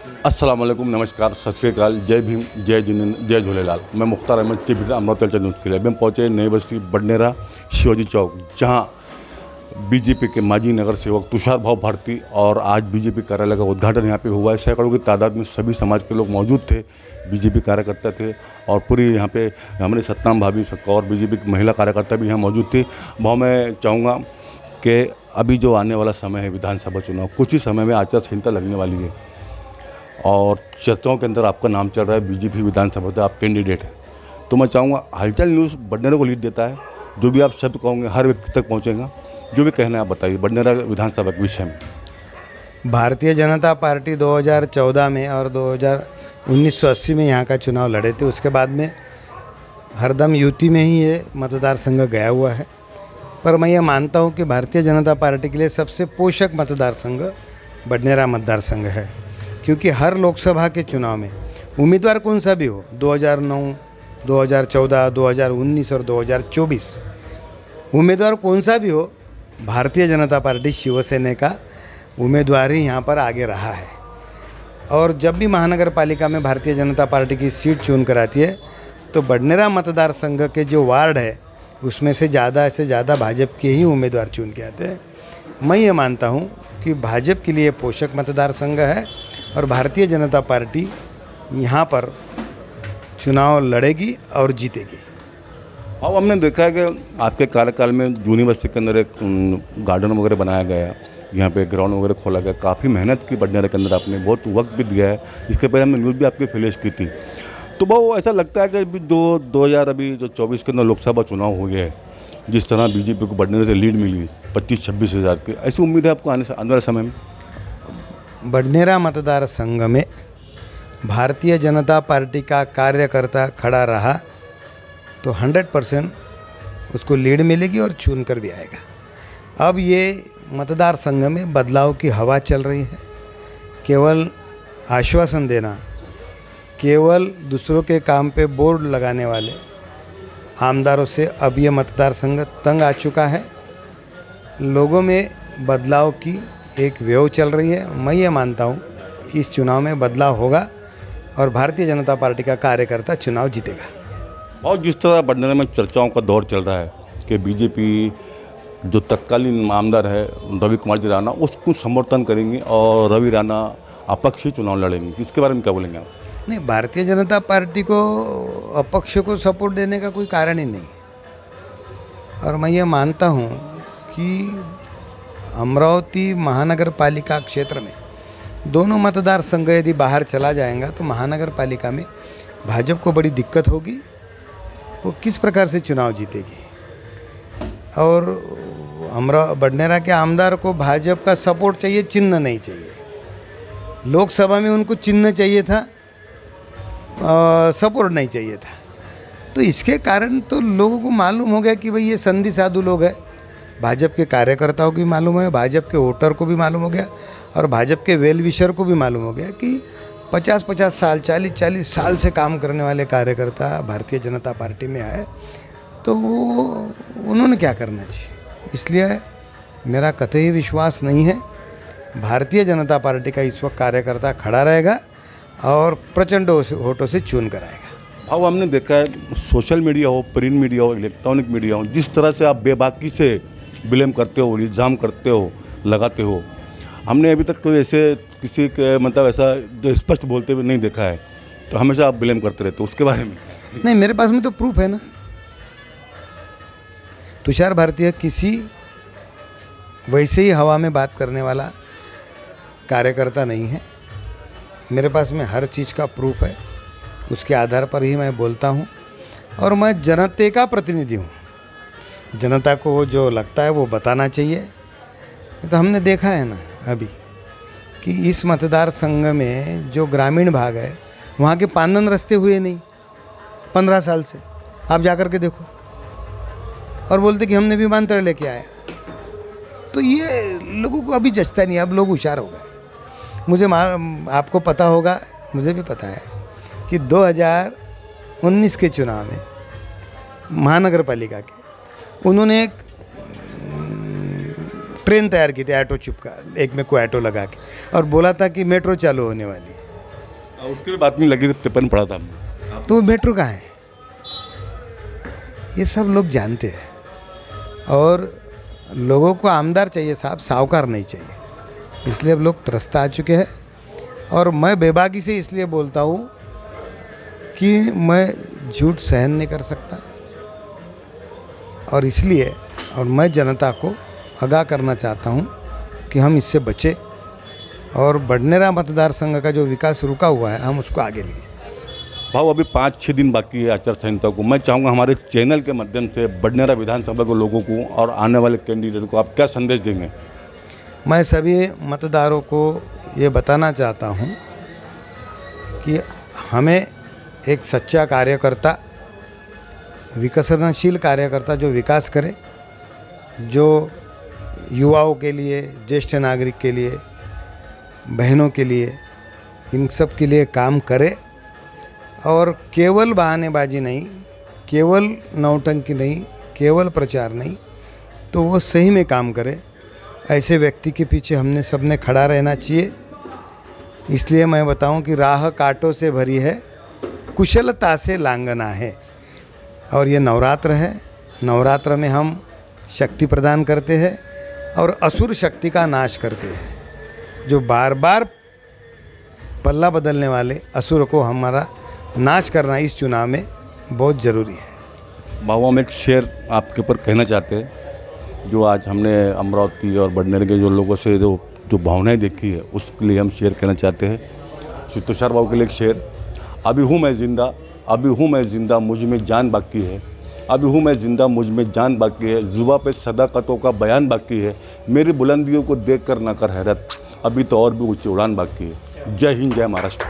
अस्सलाम वालेकुम, नमस्कार, सत श्री अकाल, जय भीम, जय जिनेंद्र, जय झूलेलाल। मैं मुख्तार अहमद चीफ अमृत न्यूज़ के लिए अभी हम पहुँचे नई बस्ती बडनेरा शिवाजी चौक, जहां बीजेपी के माजी नगर सेवक तुषार भाव भारती और आज बीजेपी कार्यालय का उद्घाटन यहां पे हुआ है। सैकड़ों की तादाद में सभी समाज के लोग मौजूद थे, बीजेपी कार्यकर्ता थे और पूरी यहां पे हमारे सतनाम भाभी और बीजेपी की महिला कार्यकर्ता भी यहाँ मौजूद थी। भाव मैं चाहूँगा कि अभी जो आने वाला समय है विधानसभा चुनाव, कुछ ही समय में आचार संहिता लगने वाली है और चर्चाओं के अंदर आपका नाम चल रहा है, बीजेपी विधानसभा से आप कैंडिडेट हैं। तो मैं चाहूँगा हलचल न्यूज़ बडनेरा को लीड देता है, जो भी आप शब्द कहोगे हर व्यक्ति तक पहुँचेगा। जो भी कहना है आप बताइए बडनेरा विधानसभा के विषय में। भारतीय जनता पार्टी 2014 में और 1980 में यहाँ का चुनाव लड़े थे। उसके बाद में हरदम यूपी में ही ये मतदार संघ गया हुआ है। पर मैं ये मानता हूँ कि भारतीय जनता पार्टी के लिए सबसे पोषक मतदार संघ बडनेरा मतदार संघ है, क्योंकि हर लोकसभा के चुनाव में उम्मीदवार कौन सा भी हो, 2009, 2014, 2019 और 2024, उम्मीदवार कौन सा भी हो, भारतीय जनता पार्टी शिवसेना का उम्मीदवार ही यहाँ पर आगे रहा है। और जब भी महानगर पालिका में भारतीय जनता पार्टी की सीट चुन कर आती है तो बडनेरा मतदार संघ के जो वार्ड है उसमें से ज़्यादा भाजपा के ही उम्मीदवार चुन के आते हैं। मैं ये मानता हूँ कि भाजपा के लिए पोषक मतदार संघ है और भारतीय जनता पार्टी यहाँ पर चुनाव लड़ेगी और जीतेगी। अब हमने देखा है कि आपके कार्यकाल में जूनी बस्ती के अंदर एक गार्डन वगैरह बनाया गया, यहाँ पे ग्राउंड वगैरह खोला गया, काफ़ी मेहनत की बडनेरा के अंदर, आपने बहुत वक्त भी दिया है। इसके पहले हमने न्यूज़ भी आपकी फ्लैश की थी। तो वो ऐसा लगता है कि अभी 2024 के अंदर लोकसभा चुनाव हो गया है, जिस तरह बीजेपी को बडनेरा से लीड मिली 25-26 हज़ार की, ऐसी उम्मीद है आपको आने वाले समय में? बडनेरा मतदार संघ में भारतीय जनता पार्टी का कार्यकर्ता खड़ा रहा तो 100% उसको लीड मिलेगी और चुन कर भी आएगा। अब ये मतदार संघ में बदलाव की हवा चल रही है। केवल आश्वासन देना, केवल दूसरों के काम पे बोर्ड लगाने वाले आमदारों से अब ये मतदार संघ तंग आ चुका है। लोगों में बदलाव की एक वेव चल रही है। मैं ये मानता हूँ कि इस चुनाव में बदलाव होगा और भारतीय जनता पार्टी का कार्यकर्ता चुनाव जीतेगा। और जिस तरह बडनेरा में चर्चाओं का दौर चल रहा है कि बीजेपी जो तत्कालीन आमदार है रवि कुमार जी राणा, उसको समर्थन करेंगे और रवि राणा अपक्ष ही चुनाव लड़ेंगे, इसके बारे में क्या बोलेंगे आप? नहीं, भारतीय जनता पार्टी को अपक्ष को सपोर्ट देने का कोई कारण ही नहीं। और मैं ये मानता हूँ कि अमरावती महानगर पालिका क्षेत्र में दोनों मतदार संघ यदि बाहर चला जाएगा तो महानगर पालिका में भाजपा को बड़ी दिक्कत होगी। वो किस प्रकार से चुनाव जीतेगी? और बडनेरा के आमदार को भाजपा का सपोर्ट चाहिए, चिन्ह नहीं चाहिए। लोकसभा में उनको चिन्ह चाहिए था, सपोर्ट नहीं चाहिए था। तो इसके कारण तो लोगों को मालूम हो गया कि भाई ये संधि साधु लोग हैं। भाजपा के कार्यकर्ताओं को भी मालूम है, भाजपा के वोटर को भी मालूम हो गया और भाजपा के वेल विशर को भी मालूम हो गया कि 50-50 साल, 40-40 साल से काम करने वाले कार्यकर्ता भारतीय जनता पार्टी में आए तो वो उन्होंने क्या करना चाहिए। इसलिए मेरा कतई विश्वास नहीं है। भारतीय जनता पार्टी का इस वक्त कार्यकर्ता खड़ा रहेगा और प्रचंड वोटों से चुन कर आएगा। अब हमने देखा है सोशल मीडिया हो, प्रिंट मीडिया हो, इलेक्ट्रॉनिक मीडिया हो, जिस तरह से आप बेबाकी से ब्लेम करते हो, इल्ज़ाम करते हो, लगाते हो, हमने अभी तक कोई ऐसे किसी के मतलब ऐसा जो स्पष्ट बोलते हुए नहीं देखा है। तो हमेशा आप ब्लेम करते रहते हो, उसके बारे में? नहीं, मेरे पास में तो प्रूफ है ना। तुषार भारती किसी वैसे ही हवा में बात करने वाला कार्यकर्ता नहीं है। मेरे पास में हर चीज़ का प्रूफ है, उसके आधार पर ही मैं बोलता हूँ और मैं जनता का प्रतिनिधि हूँ। जनता को जो लगता है वो बताना चाहिए। तो हमने देखा है ना अभी कि इस मतदार संघ में जो ग्रामीण भाग है वहाँ के पांदन रास्ते हुए नहीं 15 साल से। आप जाकर के देखो और बोलते कि हमने विमानतल लेके आया। तो ये लोगों को अभी जचता नहीं। अब लोग होशियार हो गए। आपको पता होगा, मुझे भी पता है कि 2019 के चुनाव में महानगर पालिका के उन्होंने एक ट्रेन तैयार की थी, ऑटो चिपका, एक में को ऑटो लगा के, और बोला था कि मेट्रो चालू होने वाली। उसके लिए बात नहीं लगी, टिप्पणी पढ़ा था हमने। तो वो मेट्रो कहाँ है, ये सब लोग जानते हैं। और लोगों को आमदार चाहिए साहब, साहूकार नहीं चाहिए। इसलिए अब लोग त्रस्त आ चुके हैं। और मैं बेबाकी से इसलिए बोलता हूँ कि मैं झूठ सहन नहीं कर सकता, और इसलिए और मैं जनता को आगाह करना चाहता हूँ कि हम इससे बचें और बडनेरा मतदार संघ का जो विकास रुका हुआ है हम उसको आगे ले जाएं। भाव अभी 5-6 दिन बाकी है आचार संहिता को। मैं चाहूँगा हमारे चैनल के माध्यम से बडनेरा विधानसभा के लोगों को और आने वाले कैंडिडेट को आप क्या संदेश देंगे? मैं सभी मतदारों को ये बताना चाहता हूँ कि हमें एक सच्चा कार्यकर्ता, विकसनशील कार्यकर्ता जो विकास करे, जो युवाओं के लिए, ज्येष्ठ नागरिक के लिए, बहनों के लिए, इन सब के लिए काम करे और केवल बहानेबाजी नहीं, केवल नौटंकी नहीं, केवल प्रचार नहीं, तो वो सही में काम करे। ऐसे व्यक्ति के पीछे हमने सबने खड़ा रहना चाहिए। इसलिए मैं बताऊं कि राह कांटों से भरी है, कुशलता से लांघना है। और ये नवरात्र है, नवरात्र में हम शक्ति प्रदान करते हैं और असुर शक्ति का नाश करते हैं। जो बार बार पल्ला बदलने वाले असुर को हमारा नाश करना इस चुनाव में बहुत ज़रूरी है। भाव हम एक शेर आपके ऊपर कहना चाहते हैं, जो आज हमने अमरावती और बडनेर के जो लोगों से जो भावनाएं देखी है उसके लिए हम शेर कहना चाहते हैं। श्री तुषार बाबू के लिए एक शेर, अभी हूँ मैं ज़िंदा, अभी हूँ मैं ज़िंदा, मुझ में जान बाकी है, अभी हूँ मैं ज़िंदा, मुझ में जान बाकी है, ज़ुबां पे सदाकतों का बयान बाकी है, मेरी बुलंदियों को देख कर ना कर हैरत, अभी तो और भी ऊंची उड़ान बाकी है। जय हिंद, जय महाराष्ट्र।